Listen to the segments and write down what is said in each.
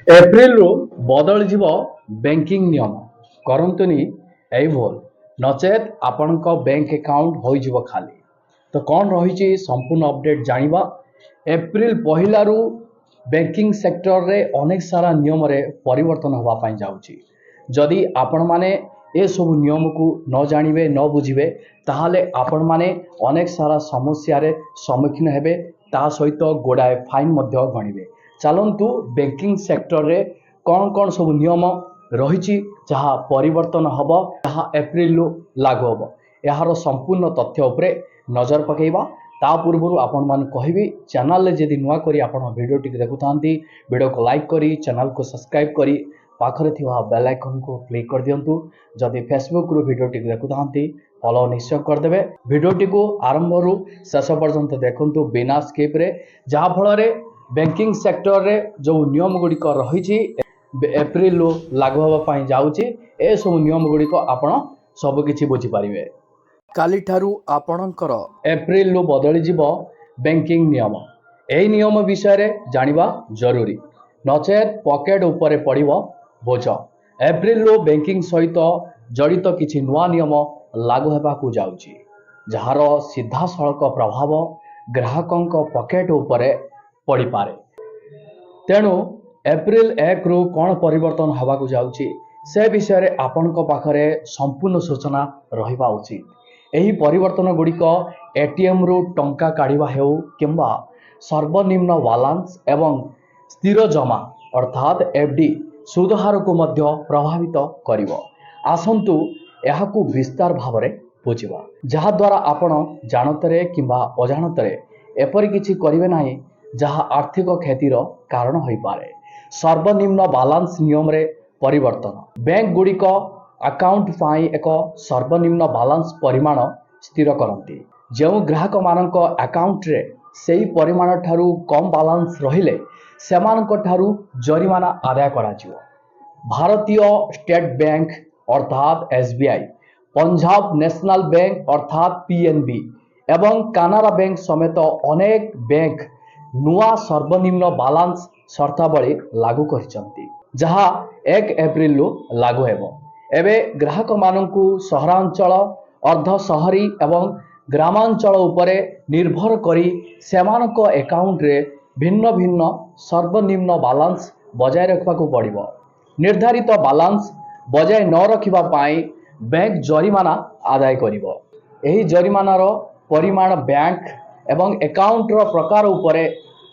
April रु बदल जीव बैंकिंग नियम करंतुनी एई भूल नचेत आपणक बैंक अकाउंट होई जीव खाली। तो कौन रही संपूर्ण अपडेट जानिबा। एप्रिल पहला रु बैंकिंग सेक्टर रे अनेक सारा नियम रे परिवर्तन होगा पाई जाउची। जदि आपण माने ए सब नियम को न जानिबे न बुझिबे ताहाले आपण माने अनेक सारा समस्या रे सम्मुखीन हेबे, ता सहित गोडाए फाइन मध्य गणिबे। चलतु बैंकिंग सेक्टर रे कौन कौन सब नियम रही जहाँ परिवर्तन हम जहाँ एप्रिल लागू हम यार संपूर्ण तथ्य उपरे नजर पकेबा। ता पूर्व आपण मान कहबी चैनल जदि नुआ करी आपण वीडियो टी देखुता वीडियो को लाइक करी चैनल को सब्सक्राइब करी पाखरे थिवा बेल आइकन को क्लिक कर दियंतु। जदि फेसबुक रु वीडियो टी देखुता फॉलो निश्चय करदेवे। वीडियो टी को आरंभ रु शेष पर्यंत देखंतु बिना स्किप रे, जहाँ फल बैंकिंग सेक्टर रे जो नियम गुड़िक रही एप्रिल लागू होगा जाऊँगी ए सब नियम गुड़िक आपण सबकि बुझीपारे। काली ठारू आपणकर एप्रिल बदली जीव बैंकिंग नियम। यही नियम विषय जानिबा जरूरी नचेत पॉकेट उपरे पड़िबो बोझ। एप्रिल बैंकिंग सहित जड़ित किछि नुआ नियम लागू होगाकू जाउची जार सीधा सड़क प्रभाव ग्राहकंक पॉकेट उपरे पड़ी पारे। तेणु एप्रिल 1 रु कौन परिवर्तन होगाकू जाउची से विषय रे आपनक पाखरे संपूर्ण सूचना रहिबा उचित। एही परिवर्तन गुड़िक एटीएम रु टंका काढ़िबा हेउ किंबा सर्वनिम्न बालांस एवं स्थिर जमा अर्थात एफडी सुधहार को मध्य प्रभावित करिवो। आसंतु एहाकू विस्तार भाव में बुझिबा जहा द्वारा आपण जानतरे किंबा अजाणतरे एपरि किछि करिवे नाही जहा आर्थिक क्षतिर कारण होई पारे। सर्वनिम्न बालांस नियम रे परिवर्तन बैंक गुड़िक अकाउंट पाई एक सर्वनिम्न बालांस परिमाण स्थिर करती। जो ग्राहक मानक अकाउंट रे सेही परिमाण ठारू कम बालांस रहिले सेमानक ठारू जरिमाना आदाय कराजिवो। भारतीय स्टेट बैंक अर्थात एसबीआई, पंजाब नेशनल बैंक अर्थात पीएनबी एवं कानारा बैंक समेत अनेक बैंक नुआ सर्वनिम्न बालांस शर्तावली लागू करिसंती जहा 1 एप्रिल लागू हेबो। एबे ग्राहक मानकू सहरांचल अर्ध शहरी एवं ग्रामांचल उपरे निर्भर करी सेमानक अकाउंट रे भिन्न भिन्न सर्वनिम्न बालांस बजाय रखबाकू पड़िबो। निर्धारित बालांस बजाय न रखिबा पाई बैंक जरिमाना आदाय करिबो। एही जरिमानार परिमाण बैंक एवं अकाउंट रो प्रकार उपरे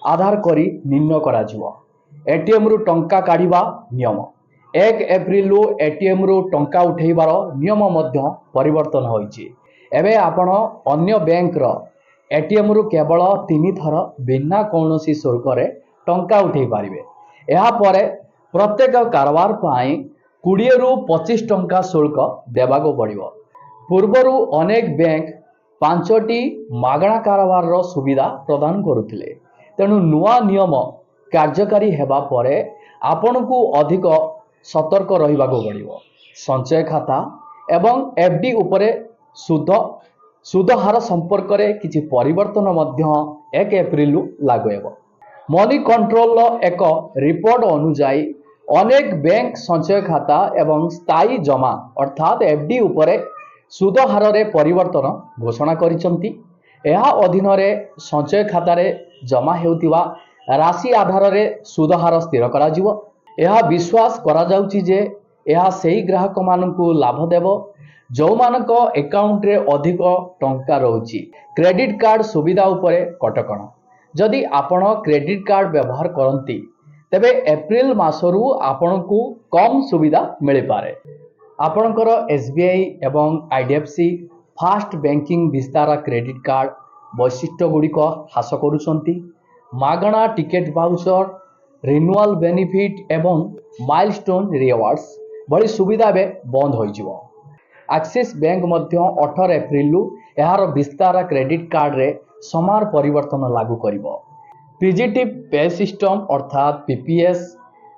आधार करी निर्णय कराजिवो। एटीएम रु टंका काढ़िबा नियम 1 एप्रिल एटीएम रु टंका उठेबार नियम मध्य परिवर्तन होइछि। एबे आपण अन्य बैंक रो एटीएम रु केवल 3 थर बिना कौनसी शुल्क रे टंका उठेई पारिबे। एहा परे प्रत्येक कारबार पाई 20 रु 25 टंका शुल्क देबाको पड़िबो। पूर्वरु अनेक बैंक 5टी मागणा कारबार रो सुविधा प्रदान करुथिले। तेणु नुआ नियम कार्यकारी हेबा परे आपनकू अधिक सतर्क रहिबाको पड़िबो। संचय खाता एवं एफडी उपरे सुध हार संपर्क रे किछि परिवर्तन मध्य 1 एप्रिल लागू हेबो। मनी कंट्रोल एक रिपोर्ट अनुसार अनेक बैंक संचय खाता एवं स्थायी जमा अर्थात एफडी उपरे सुध हार रे परिवर्तन घोषणा करिसंती। एहा अधीन रे संचय खाता रे जमा हेउतिबा राशि आधार रे सुध हार स्थिर करा जिवो। एहा विश्वास करा जाउची जे एहा सेही ग्राहक मानकू लाभ देबो जो मानक अकाउंट रे अधिक टंका रहउची। क्रेडिट कार्ड सुविधा उपरे कटकणा जदि आपण क्रेडिट कार्ड व्यवहार करती तेबे एप्रिल मासरू आपनकू कम सुविधा मिल पारे। आपणकर एसबीआई एवं आईडीएफसी फास्ट बैंकिंग विस्तार क्रेडिट कार्ड वैशिष्ट्य गुड़िक ह्रास करुछंती। मागणा टिकेट वाउचर रिन्यूअल बेनिफिट एवं माइलस्टोन रिवार्ड्स भली सुविधा बे बंद हो जिवो। एक्सिस बैंक मध्य 18 एप्रिल यार विस्तार क्रेडिट कार्ड रे समान परिवर्तन लागू करिवो। पीजीटी पे सिस्टम अर्थात पीपीएस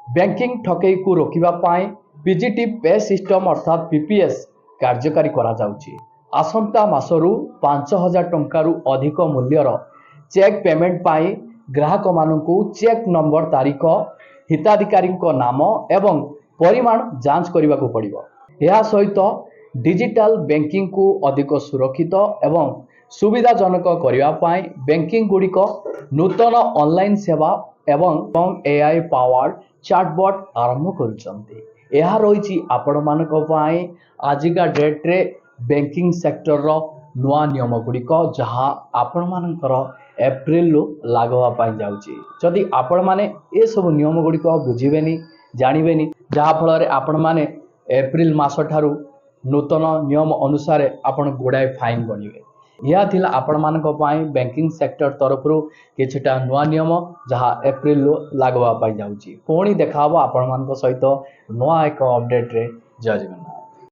बैंकिंग ठकई को रोकिबा पाई पीजीटी पे सिस्टम अर्थात पीपीएस कार्यकारी करा जाउची। आसंता मासरू 5000 टंकारु अधिक मूल्यर चेक पेमेंट पाई ग्राहक मानकू चेक नंबर तारीख हिताधिकारीଙ୍କ नाम एवं परिमाण जांच କରିବାକୁ पड़िବ। ଏହା ସହିତ डिजिटल बैंकिंग को अधिक सुरक्षित एवं सुविधाजनक କରିବା ପାଇଁ बैंकिंग गुड़िक नूतन ऑनलाइन सेवा एवं एआई पावर्ड चैटबॉट आरंभ करुଛନ୍ତି। ଏହା ରହିଛି ଆପଣମାନଙ୍କ ପାଇଁ ଆଜିକା ଡେଟ୍ରେ बैंकिंग सेक्टर ନୂଆ ନିୟମ ଗୁଡ଼ିକ ଯାହା ଆପଣମାନଙ୍କର ଏପ୍ରିଲରୁ ଲାଗୁ ହେବା ପାଇଁ ଯାଉଛି। ଯଦି ଆପଣମାନେ ଏସବୁ ନିୟମ ଗୁଡ଼ିକ ବୁଝିବେନି ଜାଣିବେନି ଯାହାଫଳରେ ଆପଣମାନେ ଏପ୍ରିଲ ମାସ ଠାରୁ ନୂତନ ନିୟମ ଅନୁସାରେ ଆପଣ ଗୁଡ଼ାଏ ଫାଇନ୍ ଗଣିବେ। ଏହା ଥିଲା ଆପଣମାନଙ୍କ ପାଇଁ बैंकिंग सेक्टर ତରଫରୁ କିଛିଟା ନୂଆ ନିୟମ ଯାହା ଏପ୍ରିଲରୁ ଲାଗୁ ହେବା ପାଇଁ ଯାଉଛି। ପୁଣି ଦେଖା ହେବ ଆପଣମାନଙ୍କ ସହିତ ନୂଆ ଏକ ଅପଡେଟରେ। ଜୟ ଜଗନ୍ନାଥ।